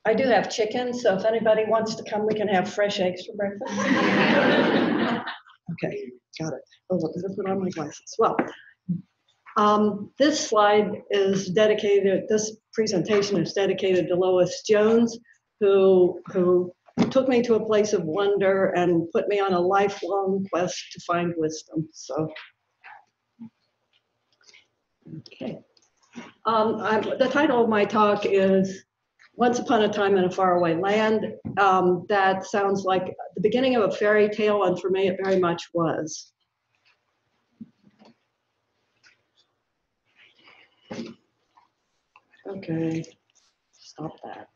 I do have chicken, so if anybody wants to come, we can have fresh eggs for breakfast. Okay, got it. Oh, look, I'm gonna put on my glasses. Well, this slide is dedicated, this presentation is dedicated to Lois Jones, who took me to a place of wonder and put me on a lifelong quest to find wisdom. So, okay. The title of my talk is Once Upon a Time in a Faraway Land. That sounds like the beginning of a fairy tale, and for me it very much was. Okay, stop that.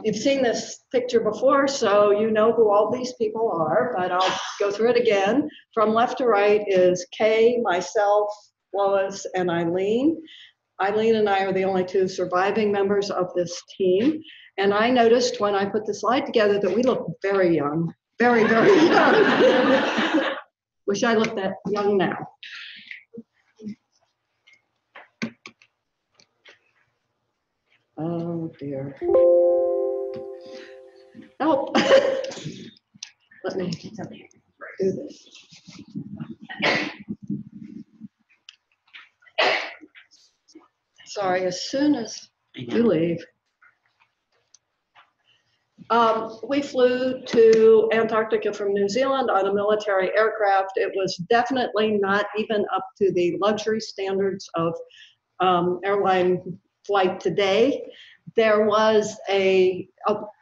You've seen this picture before, so you know who all these people are, but I'll go through it again. From left to right is Kay, myself, Lois, and Eileen. Eileen and I are the only two surviving members of this team. And I noticed when I put the slide together that we look very young, very, very young. Wish I looked that young now. Oh dear. Help. Let me do this. Sorry, as soon as you leave. We flew to Antarctica from New Zealand on a military aircraft. It was definitely not even up to the luxury standards of airline flight today. There was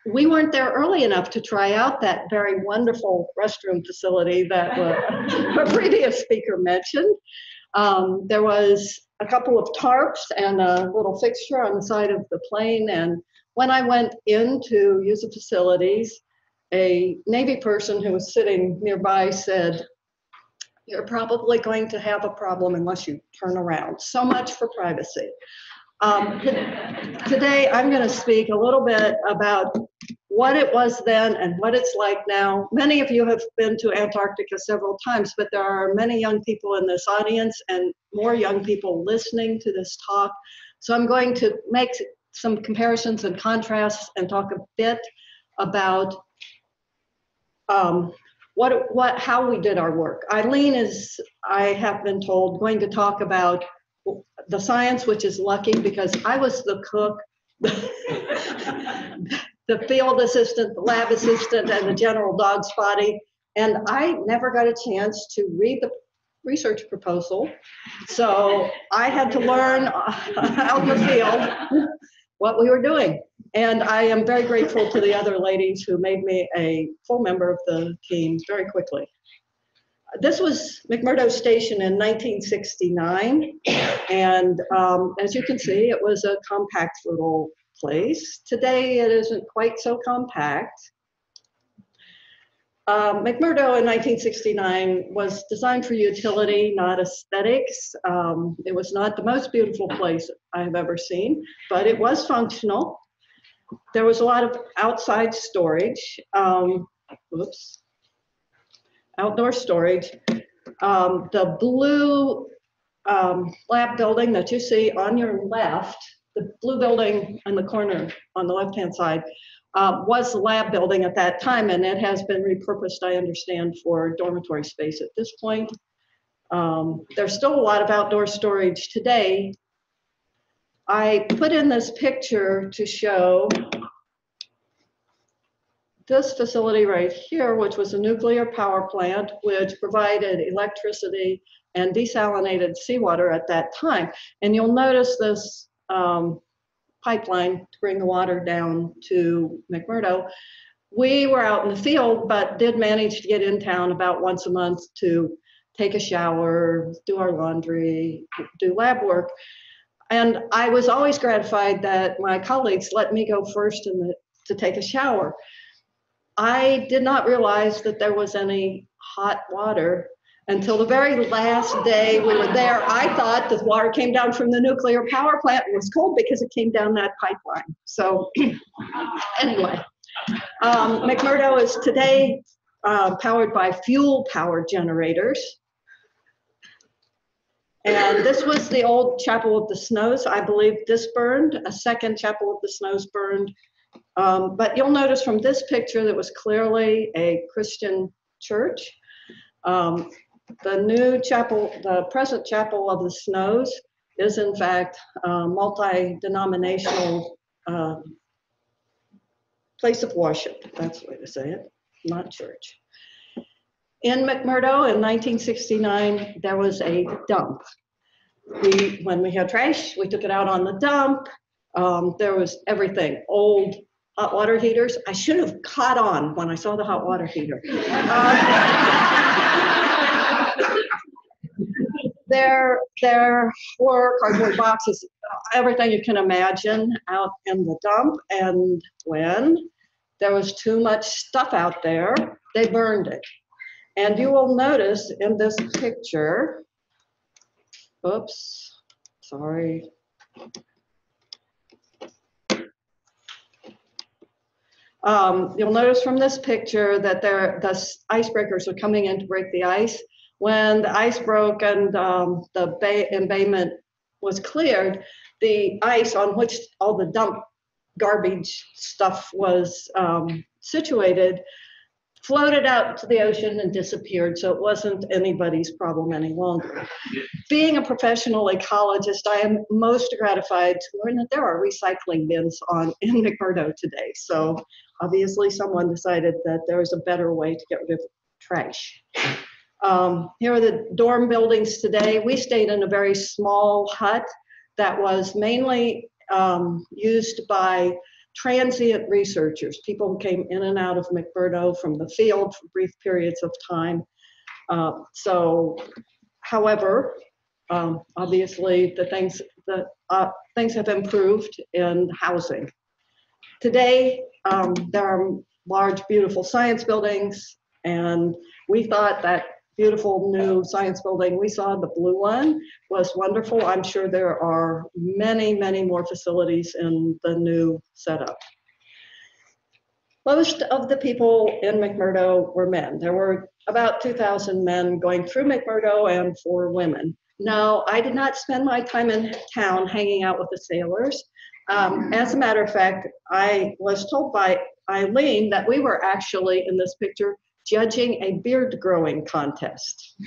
we weren't there early enough to try out that very wonderful restroom facility that a previous speaker mentioned. There was a couple of tarps and a little fixture on the side of the plane, and when I went in to use the facilities, a Navy person who was sitting nearby said, "You're probably going to have a problem unless you turn around." So much for privacy. Today, I'm going to speak a little bit about what it was then and what it's like now. Many of you have been to Antarctica several times, but there are many young people in this audience and more young people listening to this talk. So I'm going to make some comparisons and contrasts and talk a bit about how we did our work. Eileen is, I have been told, going to talk about the science, which is lucky because I was the cook, the field assistant, the lab assistant, and the general dog spotty. And I never got a chance to read the research proposal. So I had to learn out in the field what we were doing. And I am very grateful to the other ladies who made me a full member of the team very quickly. This was McMurdo Station in 1969. And as you can see, it was a compact little place. Today, it isn't quite so compact. McMurdo in 1969 was designed for utility, not aesthetics. It was not the most beautiful place I've ever seen, but it was functional. There was a lot of outside storage. Outdoor storage. The blue lab building that you see on your left, the blue building in the corner on the left-hand side, was the lab building at that time, and it has been repurposed, I understand, for dormitory space at this point. There's still a lot of outdoor storage today. I put in this picture to show this facility right here, which was a nuclear power plant, which provided electricity and desalinated seawater at that time. And you'll notice this pipeline to bring the water down to McMurdo. We were out in the field, but did manage to get in town about once a month to take a shower, do our laundry, do lab work. And I was always gratified that my colleagues let me go first to take a shower. I did not realize that there was any hot water until the very last day we were there. I thought the water came down from the nuclear power plant and was cold because it came down that pipeline. So anyway, McMurdo is today powered by fuel power generators. And this was the old Chapel of the Snows. I believe this burned. A second Chapel of the Snows burned. But you'll notice from this picture that was clearly a Christian church. The new chapel, the present Chapel of the Snows, is in fact a multi-denominational place of worship. That's the way to say it, not church. In McMurdo in 1969, there was a dump. When we had trash, we took it out on the dump. There was everything, old hot water heaters. I should have caught on when I saw the hot water heater. There were cardboard boxes, everything you can imagine out in the dump. And when there was too much stuff out there, they burned it. And you will notice in this picture, oops, sorry. You'll notice from this picture that the icebreakers are coming in to break the ice. When the ice broke and the embayment was cleared, the ice on which all the dump garbage stuff was situated floated out to the ocean and disappeared, so it wasn't anybody's problem any longer. Being a professional ecologist, I am most gratified to learn that there are recycling bins in McMurdo today. So obviously someone decided that there was a better way to get rid of trash. Here are the dorm buildings today. We stayed in a very small hut that was mainly used by transient researchers, people who came in and out of McMurdo from the field for brief periods of time. However, obviously things have improved in housing. Today, there are large, beautiful science buildings, and we thought that beautiful new science building we saw, the blue one, was wonderful. I'm sure there are many, many more facilities in the new setup. Most of the people in McMurdo were men. There were about 2,000 men going through McMurdo and 4 women. Now, I did not spend my time in town hanging out with the sailors. As a matter of fact, I was told by Eileen that we were actually, in this picture, judging a beard growing contest.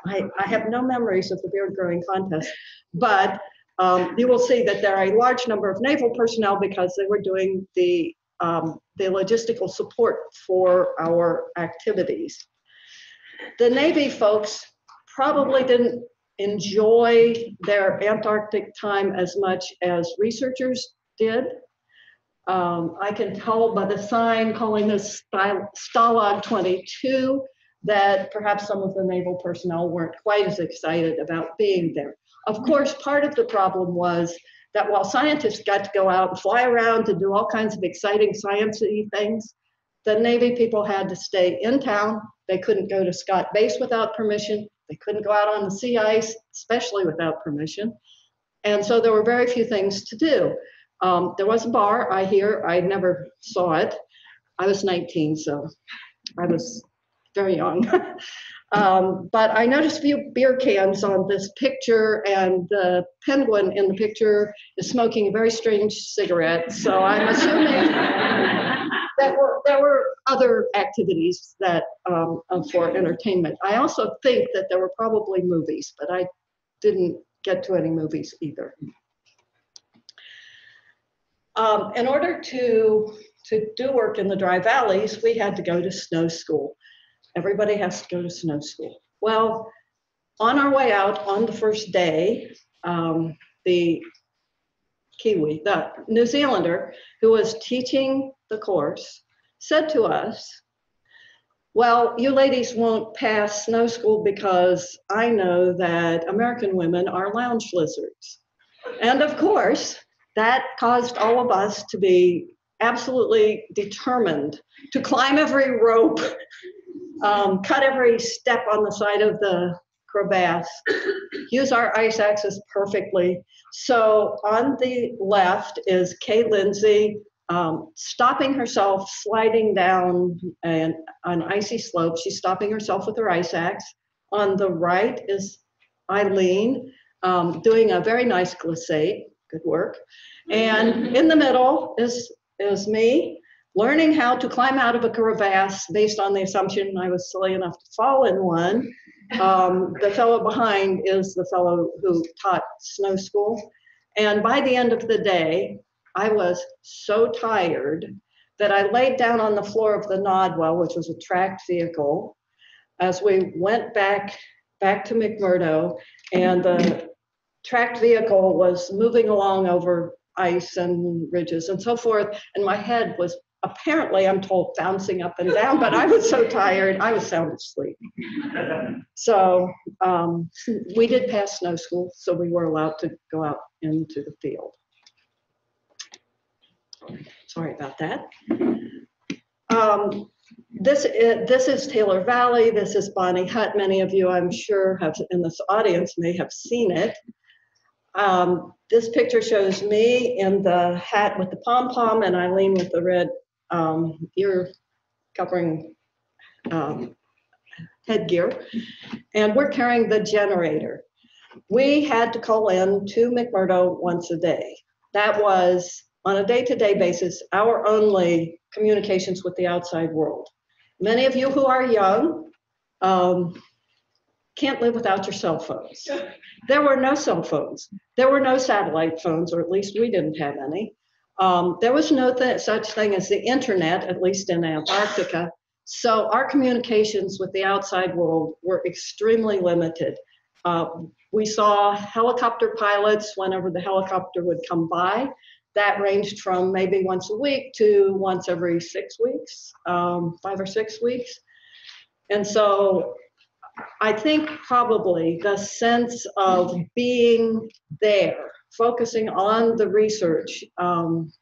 I have no memories of the beard growing contest, but you will see that there are a large number of naval personnel because they were doing the logistical support for our activities. The Navy folks probably didn't enjoy their Antarctic time as much as researchers did. I can tell by the sign calling this Stalag 22 that perhaps some of the naval personnel weren't quite as excited about being there. Of course, part of the problem was that while scientists got to go out and fly around to do all kinds of exciting sciencey things, the Navy people had to stay in town. They couldn't go to Scott Base without permission. They couldn't go out on the sea ice, especially without permission. And so there were very few things to do. There was a bar, I hear. I never saw it. I was 19, so I was very young. But I noticed a few beer cans on this picture, and the penguin in the picture is smoking a very strange cigarette. So I'm assuming that there were other activities that for entertainment. I also think that there were probably movies, but I didn't get to any movies either. In order to do work in the dry valleys, we had to go to snow school. Everybody has to go to snow school. Well, on our way out on the first day, the Kiwi, the New Zealander who was teaching the course, said to us, well, you ladies won't pass snow school because I know that American women are lounge lizards. And of course, that caused all of us to be absolutely determined to climb every rope, cut every step on the side of the crevasse, use our ice axes perfectly. So on the left is Kay Lindsay stopping herself, sliding down an icy slope. She's stopping herself with her ice axe. On the right is Eileen, doing a very nice glissade, good work. And in the middle is me learning how to climb out of a crevasse based on the assumption I was silly enough to fall in one. The fellow behind is the fellow who taught snow school. And by the end of the day, I was so tired that I laid down on the floor of the Nodwell, which was a tracked vehicle, as we went back to McMurdo, and the tracked vehicle was moving along over ice and ridges and so forth, and my head was apparently, I'm told, bouncing up and down, but I was so tired, I was sound asleep. So we did pass snow school, so we were allowed to go out into the field. Sorry about that. This is Taylor Valley. This is Bonnie Hut. Many of you, I'm sure, have in this audience may have seen it. This picture shows me in the hat with the pom-pom and Eileen with the red ear covering headgear. And we're carrying the generator. We had to call in to McMurdo once a day. That was, on a day-to-day basis, our only communications with the outside world. Many of you who are young can't live without your cell phones. There were no cell phones. There were no satellite phones, or at least we didn't have any. There was no such thing as the internet, at least in Antarctica. So our communications with the outside world were extremely limited. We saw helicopter pilots whenever the helicopter would come by. That ranged from maybe once a week to once every 6 weeks, 5 or 6 weeks. And so I think probably the sense of being there, focusing on the research,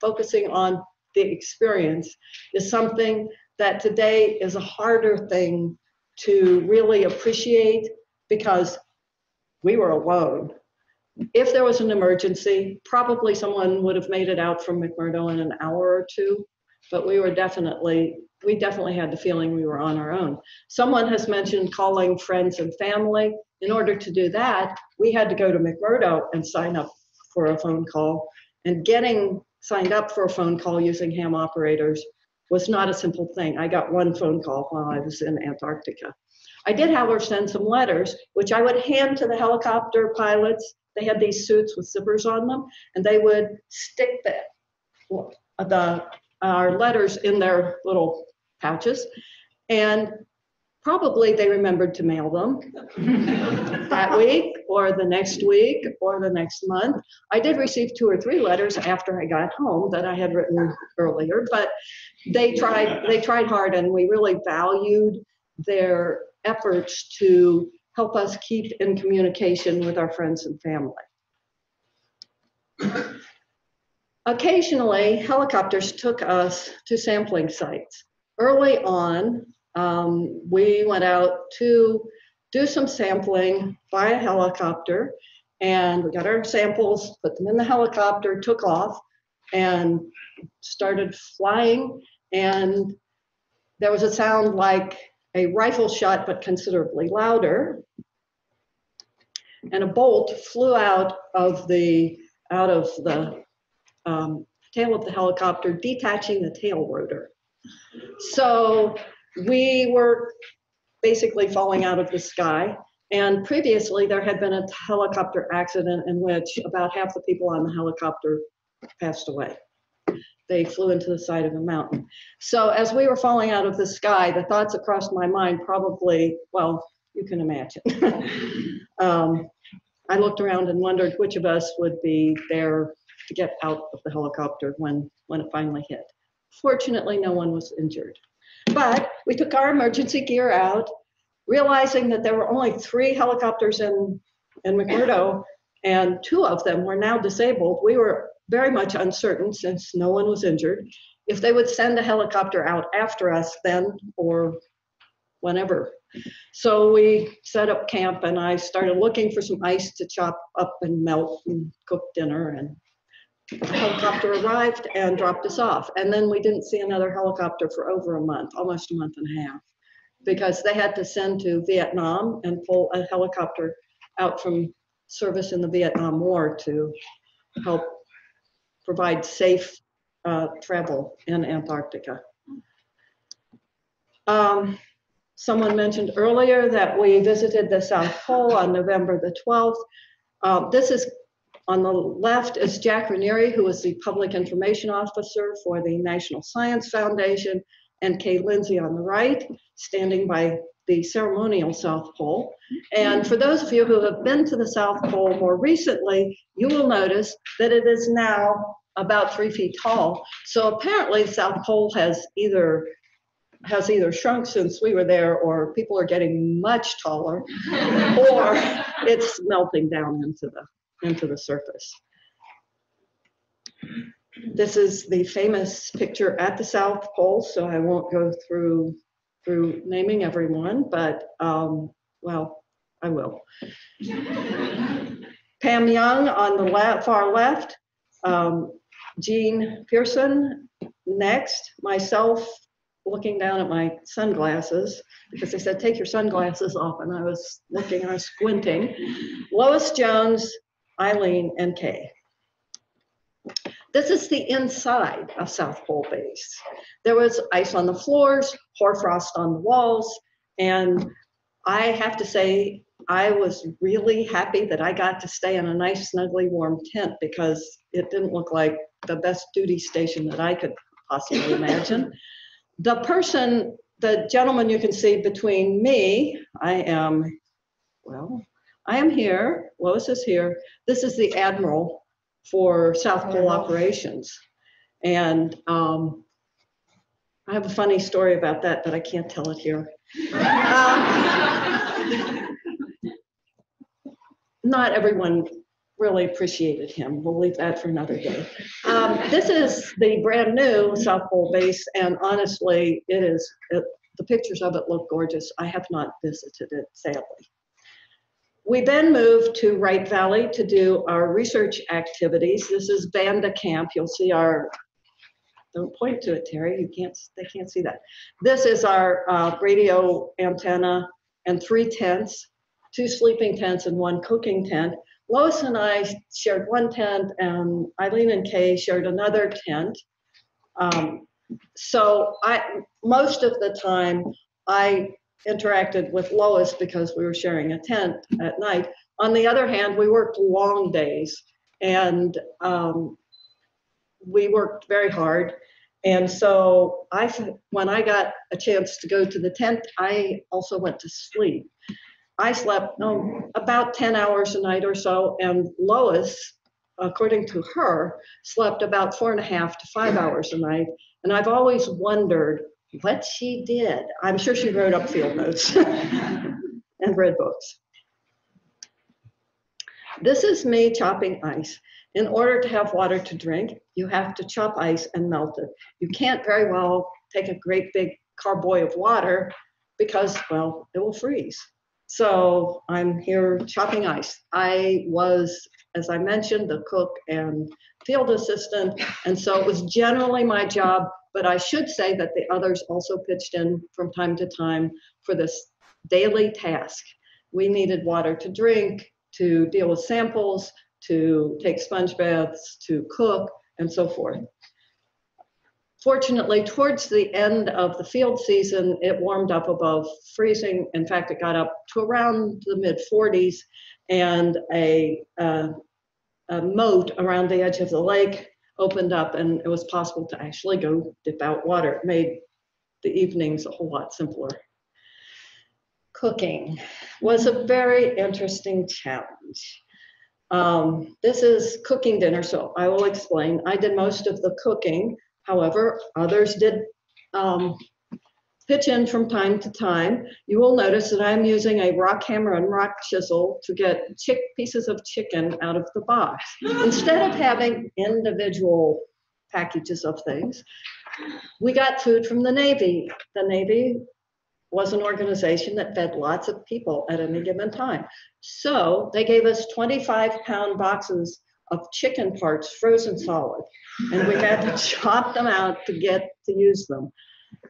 focusing on the experience is something that today is a harder thing to really appreciate because we were alone. If there was an emergency, probably someone would have made it out from McMurdo in an hour or two, but we definitely had the feeling we were on our own. Someone has mentioned calling friends and family. In order to do that, we had to go to McMurdo and sign up for a phone call, and getting signed up for a phone call using ham operators was not a simple thing. I got one phone call while I was in Antarctica. I did, however, send some letters, which I would hand to the helicopter pilots. They had these suits with zippers on them, and they would stick our letters in their little pouches, and probably they remembered to mail them that week or the next week or the next month. I did receive 2 or 3 letters after I got home that I had written earlier, but they tried hard, and we really valued their efforts to help us keep in communication with our friends and family. Occasionally, helicopters took us to sampling sites. Early on, we went out to do some sampling by a helicopter, and we got our samples, put them in the helicopter, took off, and started flying, and there was a sound like a rifle shot, but considerably louder, and a bolt flew out of the tail of the helicopter, detaching the tail rotor. So we were basically falling out of the sky, and previously there had been a helicopter accident in which about half the people on the helicopter passed away. They flew into the side of a mountain. So as we were falling out of the sky, the thoughts across my mind probably, well, you can imagine. I looked around and wondered which of us would be there to get out of the helicopter when it finally hit. Fortunately, no one was injured. But we took our emergency gear out, realizing that there were only 3 helicopters in McMurdo, and 2 of them were now disabled. We were very much uncertain, since no one was injured, if they would send a helicopter out after us then or whenever. So we set up camp, and I started looking for some ice to chop up and melt and cook dinner, and the helicopter arrived and dropped us off. And then we didn't see another helicopter for over a month, almost a month and a half, because they had to send to Vietnam and pull a helicopter out from service in the Vietnam War to help provide safe travel in Antarctica. Someone mentioned earlier that we visited the South Pole on November the 12th. This is, on the left is Jack Raniere, who was the public information officer for the National Science Foundation, and Kay Lindsay on the right, standing by the ceremonial South Pole. And for those of you who have been to the South Pole more recently, you will notice that it is now about 3 feet tall. So apparently the South Pole has either shrunk since we were there, or people are getting much taller, or it's melting down into the surface. This is the famous picture at the South Pole, so I won't go through naming everyone, but well, I will. Pam Young on the far left, Jean Pearson next, myself looking down at my sunglasses because they said take your sunglasses off, and I was squinting. Lois Jones, Eileen, and Kay. This is the inside of South Pole Base. There was ice on the floors, hoarfrost on the walls, and I have to say I was really happy that I got to stay in a nice, snugly warm tent because it didn't look like the best duty station that I could possibly imagine. The gentleman you can see between me, I am here, Lois is here. This is the Admiral for South Pole operations. And I have a funny story about that, but I can't tell it here. Not everyone really appreciated him. We'll leave that for another day. This is the brand new South Pole Base, and honestly, the pictures of it look gorgeous. I have not visited it, sadly. We then moved to Wright Valley to do our research activities. This is Vanda Camp. You'll see don't point to it, Terry, they can't see that. This is our radio antenna and 3 tents, 2 sleeping tents and 1 cooking tent. Lois and I shared 1 tent, and Eileen and Kay shared another tent. So most of the time I interacted with Lois because we were sharing a tent at night. On the other hand, we worked long days, and we worked very hard. And so when I got a chance to go to the tent, I also went to sleep. I slept about 10 hours a night or so, and Lois, according to her, slept about 4.5 to 5 hours a night. And I've always wondered what she did. I'm sure she wrote up field notes and read books. This is me chopping ice. In order to have water to drink, you have to chop ice and melt it. You can't very well take a great big carboy of water because, well, it will freeze. So I'm here chopping ice. I was, as I mentioned, the cook and field assistant, and so it was generally my job, but I should say that the others also pitched in from time to time for this daily task. We needed water to drink, to deal with samples, to take sponge baths, to cook, and so forth. Fortunately, towards the end of the field season, it warmed up above freezing. In fact, it got up to around the mid-40s, and a moat around the edge of the lake opened up, and it was possible to actually go dip out water. It made the evenings a whole lot simpler. Cooking was a very interesting challenge. This is cooking dinner, so I will explain. I did most of the cooking. However, others did pitch in from time to time. You will notice that I'm using a rock hammer and rock chisel to get pieces of chicken out of the box. Instead of having individual packages of things, we got food from the Navy. The Navy was an organization that fed lots of people at any given time. So they gave us 25-pound boxes of chicken parts, frozen solid, and we had to chop them out to get to use them.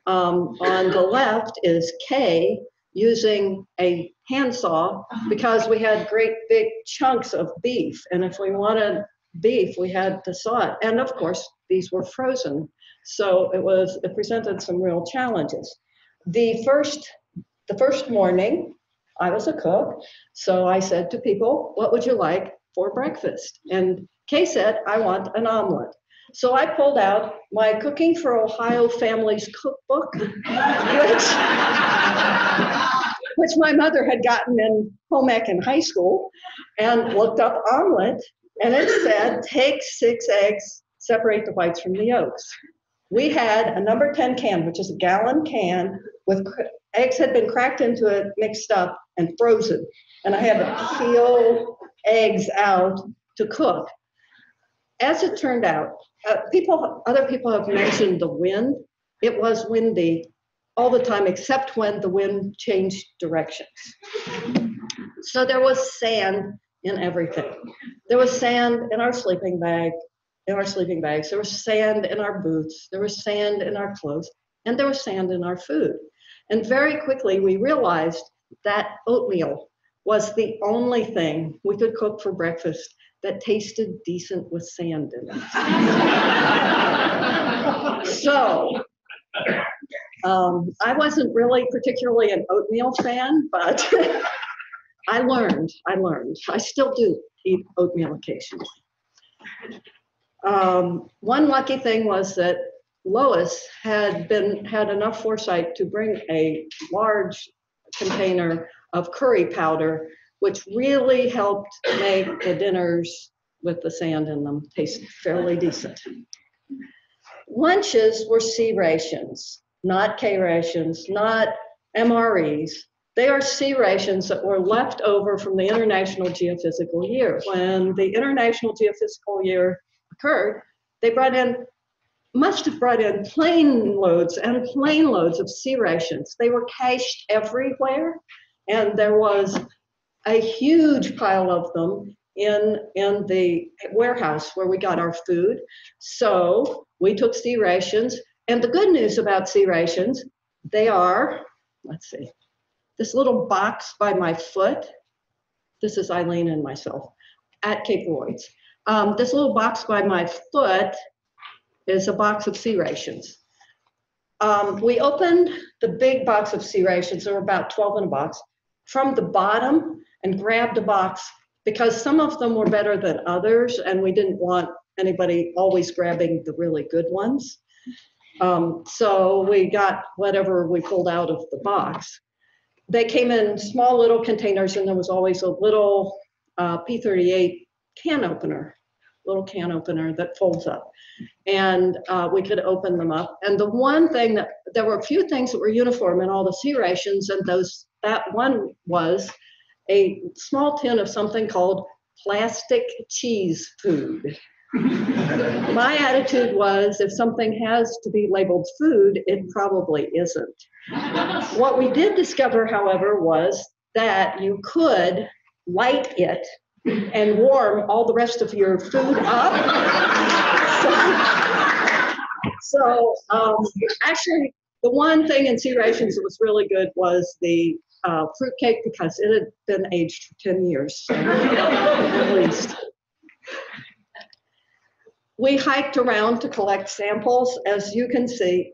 On the left is Kay using a handsaw because we had great big chunks of beef. And if we wanted beef, we had to saw it. And of course, these were frozen. So it presented some real challenges. The first morning, I was a cook. So I said to people, what would you like for breakfast? And Kay said, I want an omelet. So I pulled out my Cooking for Ohio Families cookbook, which my mother had gotten in home ec in high school, and looked up omelet, and it said, take 6 eggs, separate the whites from the yolks. We had a number 10 can, which is a gallon can, with eggs had been cracked into it, mixed up, and frozen. And I had to peel eggs out to cook. As it turned out, other people have mentioned the wind. It was windy all the time, except when the wind changed directions. So there was sand in everything. There was sand in our sleeping bags. There was sand in our boots. There was sand in our clothes, and there was sand in our food. And very quickly, we realized that oatmeal was the only thing we could cook for breakfast that tasted decent with sand in it. So I wasn't really particularly an oatmeal fan, but I learned. I still do eat oatmeal occasionally. One lucky thing was that Lois had enough foresight to bring a large container of curry powder, which really helped make the dinners with the sand in them taste fairly decent. Lunches were C-Rations, not K-Rations, not MREs. They are C-Rations that were left over from the International Geophysical Year. When the International Geophysical Year occurred, they must have brought in plane loads and plane loads of C-Rations. They were cached everywhere, and there was a huge pile of them in the warehouse where we got our food. So we took C-Rations, and the good news about C-Rations, they are, let's see, this little box by my foot. This is Eileen and myself at Cape Royds. This little box by my foot is a box of C-Rations. We opened the big box of C-Rations, there were about 12 in a box, from the bottom and grabbed a box because some of them were better than others, and we didn't want anybody always grabbing the really good ones. So we got whatever we pulled out of the box. They came in small little containers, and there was always a little P38 can opener that folds up. And we could open them up. And the one thing there were a few things that were uniform in all the C-Rations, and that one was a small tin of something called plastic cheese food. My attitude was, if something has to be labeled food, it probably isn't. What we did discover, however, was that you could light it and warm all the rest of your food up. So actually, the one thing in C-Rations that was really good was the fruitcake, because it had been aged for 10 years, at least. We hiked around to collect samples. As you can see,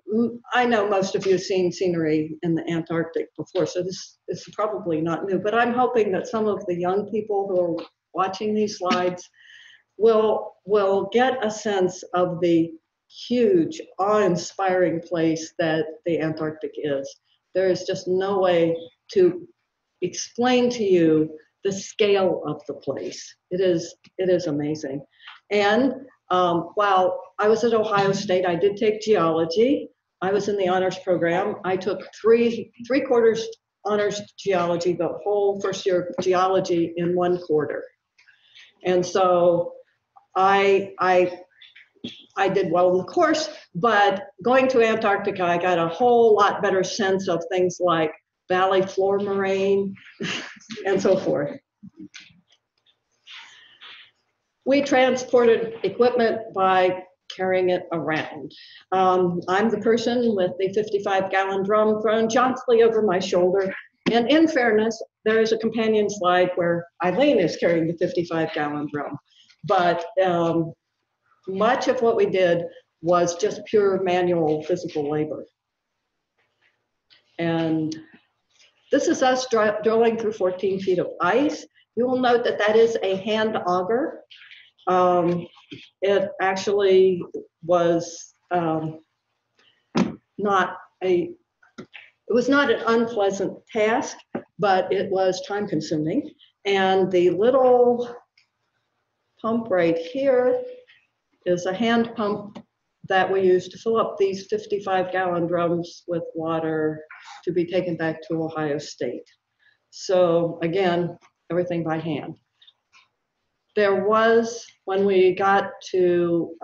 I know most of you have seen scenery in the Antarctic before, so this is probably not new, but I'm hoping that some of the young people who are watching these slides will get a sense of the huge, awe-inspiring place that the Antarctic is. There is just no way to explain to you the scale of the place. It is amazing. And while I was at Ohio State, I did take geology. I was in the honors program. I took three-quarters honors geology, the whole first year of geology in 1 quarter. And so I did well in the course, but going to Antarctica, I got a whole lot better sense of things like valley floor moraine and so forth. We transported equipment by carrying it around. I'm the person with the 55-gallon drum thrown jauntily over my shoulder, And in fairness, there is a companion slide where Eileen is carrying the 55-gallon drum. But much of what we did was just pure manual physical labor. And this is us drilling through 14 feet of ice. You will note that that is a hand auger. It actually was not an unpleasant task, but it was time consuming. And the little pump right here is a hand pump that we use to fill up these 55-gallon drums with water to be taken back to Ohio State. So again, everything by hand. There was, when we got to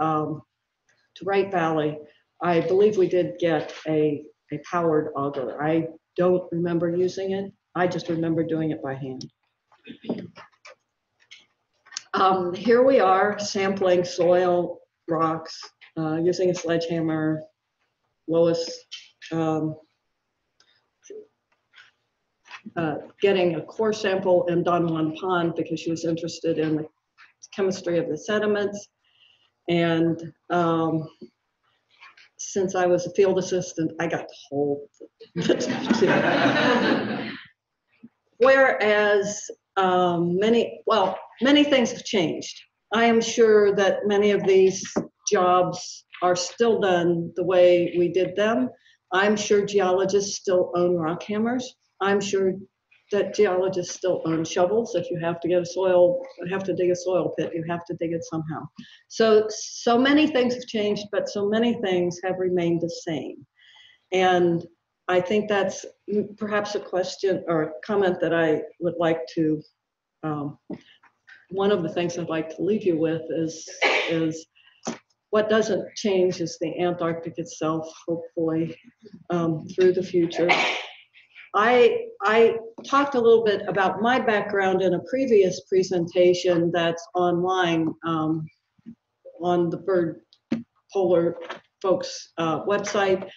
Wright Valley, I believe we did get a powered auger. I don't remember using it. I just remember doing it by hand. Here we are sampling soil, rocks, using a sledgehammer. Lois getting a core sample in Don Juan Pond because she was interested in the chemistry of the sediments. And since I was a field assistant, I got to hold the too. Whereas many things have changed. I am sure that many of these jobs are still done the way we did them. I'm sure geologists still own rock hammers. I'm sure that geologists still own shovels. If you have to dig a soil pit, you have to dig it somehow. So many things have changed, but so many things have remained the same. And I think that's perhaps a question or a comment that I would like to, one of the things I'd like to leave you with is what doesn't change is the Antarctic itself, hopefully, through the future. I talked a little bit about my background in a previous presentation that's online on the Byrd Polar folks website.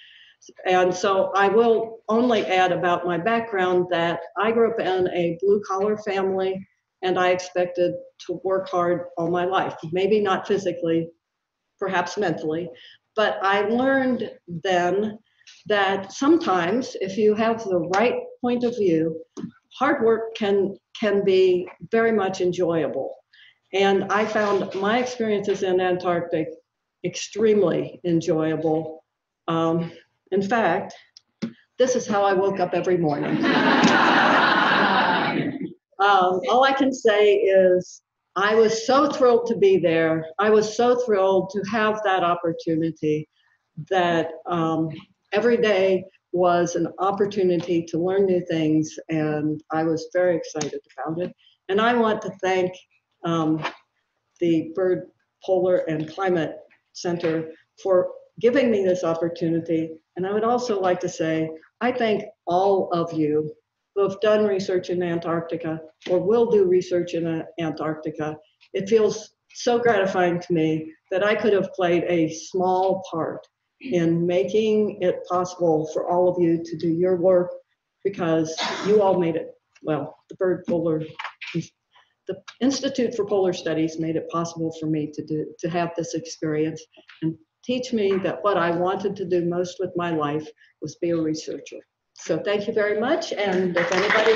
And so I will only add about my background that I grew up in a blue-collar family, and I expected to work hard all my life. Maybe not physically, perhaps mentally, but I learned then that sometimes if you have the right point of view, hard work can be very much enjoyable. And I found my experiences in Antarctic extremely enjoyable. In fact, this is how I woke up every morning. All I can say is I was so thrilled to be there. I was so thrilled to have that opportunity that every day was an opportunity to learn new things, and I was very excited about it. And I want to thank the Byrd Polar and Climate Center for giving me this opportunity. And I would also like to say, I thank all of you who have done research in Antarctica or will do research in Antarctica. It feels so gratifying to me that I could have played a small part in making it possible for all of you to do your work, because you all made it, well, the Institute for Polar Studies made it possible for me to have this experience and teach me that what I wanted to do most with my life was be a researcher. So thank you very much. And if anybody